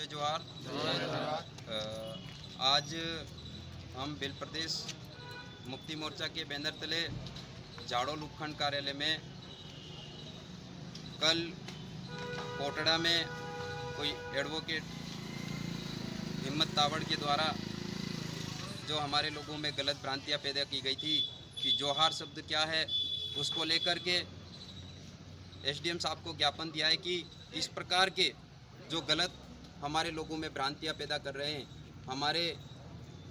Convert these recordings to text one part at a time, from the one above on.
जय जोहार। आज हम भिल प्रदेश मुक्ति मोर्चा के बैनर तले जाड़ोल उपखंड कार्यालय में कल कोटड़ा में कोई एडवोकेट हिम्मत तावड़ के द्वारा जो हमारे लोगों में गलत भ्रांतियां पैदा की गई थी कि जोहार शब्द क्या है, उसको लेकर के एसडीएम साहब को ज्ञापन दिया है कि इस प्रकार के जो गलत हमारे लोगों में भ्रांतियां पैदा कर रहे हैं। हमारे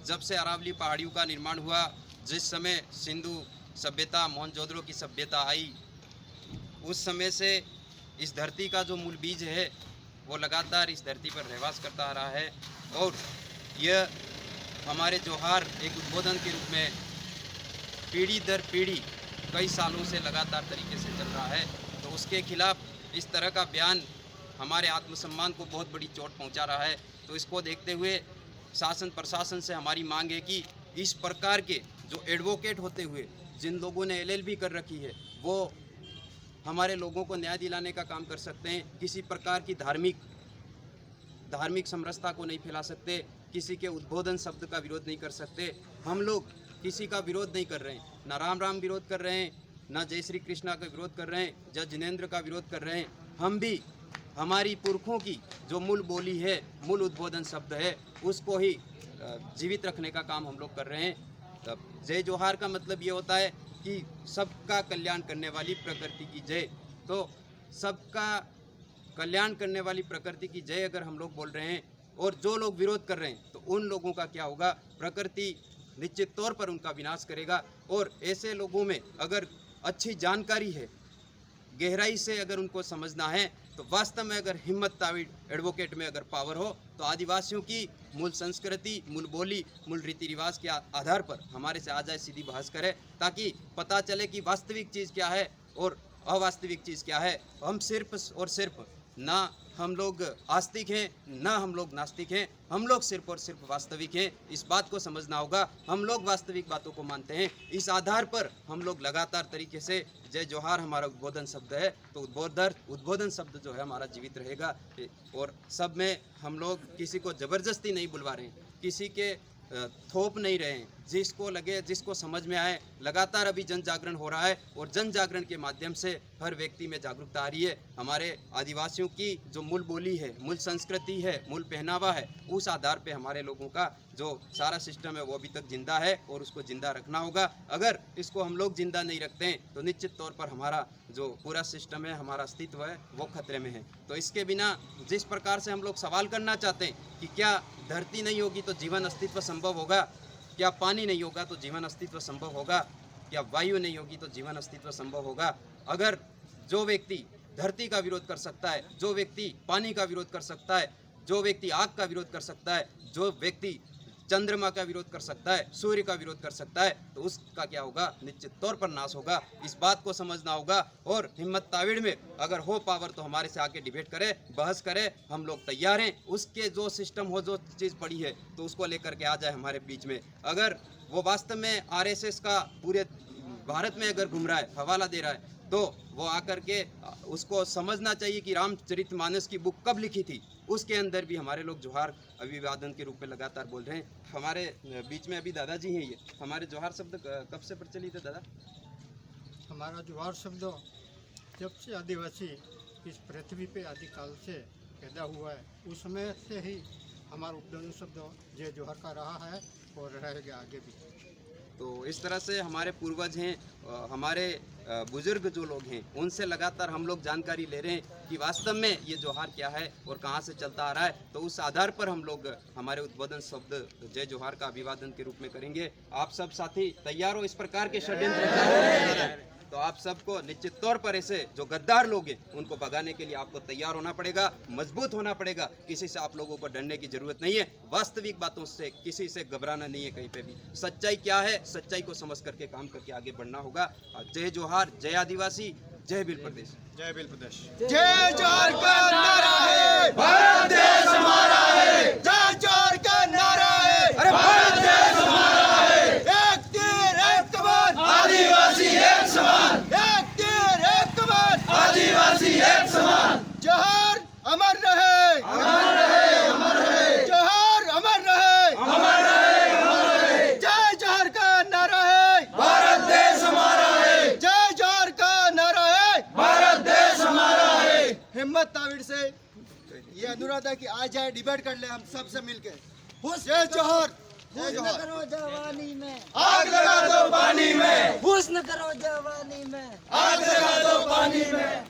जब से अरावली पहाड़ियों का निर्माण हुआ, जिस समय सिंधु सभ्यता मोहनजोदड़ो की सभ्यता आई, उस समय से इस धरती का जो मूल बीज है वो लगातार इस धरती पर रहवास करता आ रहा है और यह हमारे जोहार एक उद्बोधन के रूप में पीढ़ी दर पीढ़ी कई सालों से लगातार तरीके से चल रहा है। तो उसके खिलाफ इस तरह का बयान हमारे आत्मसम्मान को बहुत बड़ी चोट पहुंचा रहा है। तो इसको देखते हुए शासन प्रशासन से हमारी मांग है कि इस प्रकार के जो एडवोकेट होते हुए जिन लोगों ने एलएलबी कर रखी है वो हमारे लोगों को न्याय दिलाने का काम कर सकते हैं। किसी प्रकार की धार्मिक समरसता को नहीं फैला सकते, किसी के उद्बोधन शब्द का विरोध नहीं कर सकते। हम लोग किसी का विरोध नहीं कर रहे हैं, ना राम राम विरोध कर रहे हैं, ना जय श्री कृष्णा का विरोध कर रहे हैं, जय जिनेंद्र का विरोध कर रहे हैं। हम भी हमारी पुरखों की जो मूल बोली है, मूल उद्बोधन शब्द है, उसको ही जीवित रखने का काम हम लोग कर रहे हैं। जय जोहार का मतलब ये होता है कि सबका कल्याण करने वाली प्रकृति की जय। तो सबका कल्याण करने वाली प्रकृति की जय अगर हम लोग बोल रहे हैं और जो लोग विरोध कर रहे हैं तो उन लोगों का क्या होगा, प्रकृति निश्चित तौर पर उनका विनाश करेगा। और ऐसे लोगों में अगर अच्छी जानकारी है, गहराई से अगर उनको समझना है, तो वास्तव में अगर हिम्मत तावड़ एडवोकेट में अगर पावर हो तो आदिवासियों की मूल संस्कृति, मूल बोली, मूल रीति रिवाज के आधार पर हमारे से आ जाए, सीधी बहस करे, ताकि पता चले कि वास्तविक चीज़ क्या है और अवास्तविक चीज़ क्या है। हम सिर्फ और सिर्फ ना हम लोग आस्तिक हैं, ना हम लोग नास्तिक हैं, हम लोग सिर्फ और सिर्फ वास्तविक हैं। इस बात को समझना होगा। हम लोग वास्तविक बातों को मानते हैं। इस आधार पर हम लोग लगातार तरीके से जय जोहार हमारा उद्बोधन शब्द है, तो उद्बोधन शब्द जो है हमारा जीवित रहेगा। और सब में हम लोग किसी को ज़बरदस्ती नहीं बुलवा रहे हैं, किसी के थोप नहीं रहे हैं। जिसको लगे, जिसको समझ में आए, लगातार अभी जन जागरण हो रहा है और जन जागरण के माध्यम से हर व्यक्ति में जागरूकता आ रही है। हमारे आदिवासियों की जो मूल बोली है, मूल संस्कृति है, मूल पहनावा है, उस आधार पे हमारे लोगों का जो सारा सिस्टम है वो अभी तक जिंदा है और उसको जिंदा रखना होगा। अगर इसको हम लोग जिंदा नहीं रखते हैं तो निश्चित तौर पर हमारा जो पूरा सिस्टम है, हमारा अस्तित्व है, वो खतरे में है। तो इसके बिना जिस प्रकार से हम लोग सवाल करना चाहते हैं कि क्या धरती नहीं होगी तो जीवन अस्तित्व संभव होगा, क्या पानी नहीं होगा तो जीवन अस्तित्व संभव होगा, क्या वायु नहीं होगी तो जीवन अस्तित्व संभव होगा। अगर जो व्यक्ति धरती का विरोध कर सकता है, जो व्यक्ति पानी का विरोध कर सकता है, जो व्यक्ति आग का विरोध कर सकता है, जो व्यक्ति चंद्रमा का विरोध कर सकता है, सूर्य का विरोध कर सकता है, तो उसका क्या होगा, निश्चित तौर पर नाश होगा। इस बात को समझना होगा। और हिम्मत तावड़ में अगर हो पावर तो हमारे से आके डिबेट करे, बहस करे, हम लोग तैयार हैं। उसके जो सिस्टम हो, जो चीज़ पड़ी है, तो उसको लेकर के आ जाए हमारे बीच में। अगर वो वास्तव में आरएसएस का पूरे भारत में अगर घूम रहा है, हवाला दे रहा है, तो वो आकर के उसको समझना चाहिए कि रामचरितमानस की बुक कब लिखी थी। उसके अंदर भी हमारे लोग जोहार अभिवादन के रूप में लगातार बोल रहे हैं। हमारे बीच में अभी दादाजी हैं। ये हमारे जोहार शब्द कब से प्रचलित है दादा? हमारा जोहार शब्द जब से आदिवासी इस पृथ्वी पे आदिकाल से पैदा हुआ है, उस समय से ही हमारा उपदेश शब्द जय जोहार का रहा है और रहेगा आगे भी। तो इस तरह से हमारे पूर्वज हैं, हमारे बुजुर्ग जो लोग हैं, उनसे लगातार हम लोग जानकारी ले रहे हैं कि वास्तव में ये जोहार क्या है और कहाँ से चलता आ रहा है। तो उस आधार पर हम लोग हमारे उद्बोधन शब्द जय जोहार का अभिवादन के रूप में करेंगे। आप सब साथी तैयार हो इस प्रकार के षड्यंत्र? तो आप सबको निश्चित तौर पर ऐसे जो गद्दार लोग हैं उनको भगाने के लिए आपको तैयार होना पड़ेगा, मजबूत होना पड़ेगा। किसी से आप लोगों को डरने की जरूरत नहीं है। वास्तविक बातों से किसी से घबराना नहीं है कहीं पे भी। सच्चाई क्या है, सच्चाई को समझ करके काम करके आगे बढ़ना होगा। जय जोहार, जय आदिवासी, जय भिल प्रदेश। जय भिल प्रदेश। जय जोहार का नारा है, भारत देश हमारा है। जय जोहार का नारा है, अरे भारत देश हमारा है। एक तीर एक कमान, आदिवासी एक समान। एक तीर एक कमान, आदिवासी एक समान। जोहार अमर रहे, अमर रहे, अमर हिम्मत ताविड़ से ये अनुरोध है कि आ जाए, डिबेट कर ले हम सब से मिलके। जय जोहर, जय जोहर। करो जवानी में, आग लगा दो पानी में, हुस्न करो जवानी में। आग लगा दो पानी में।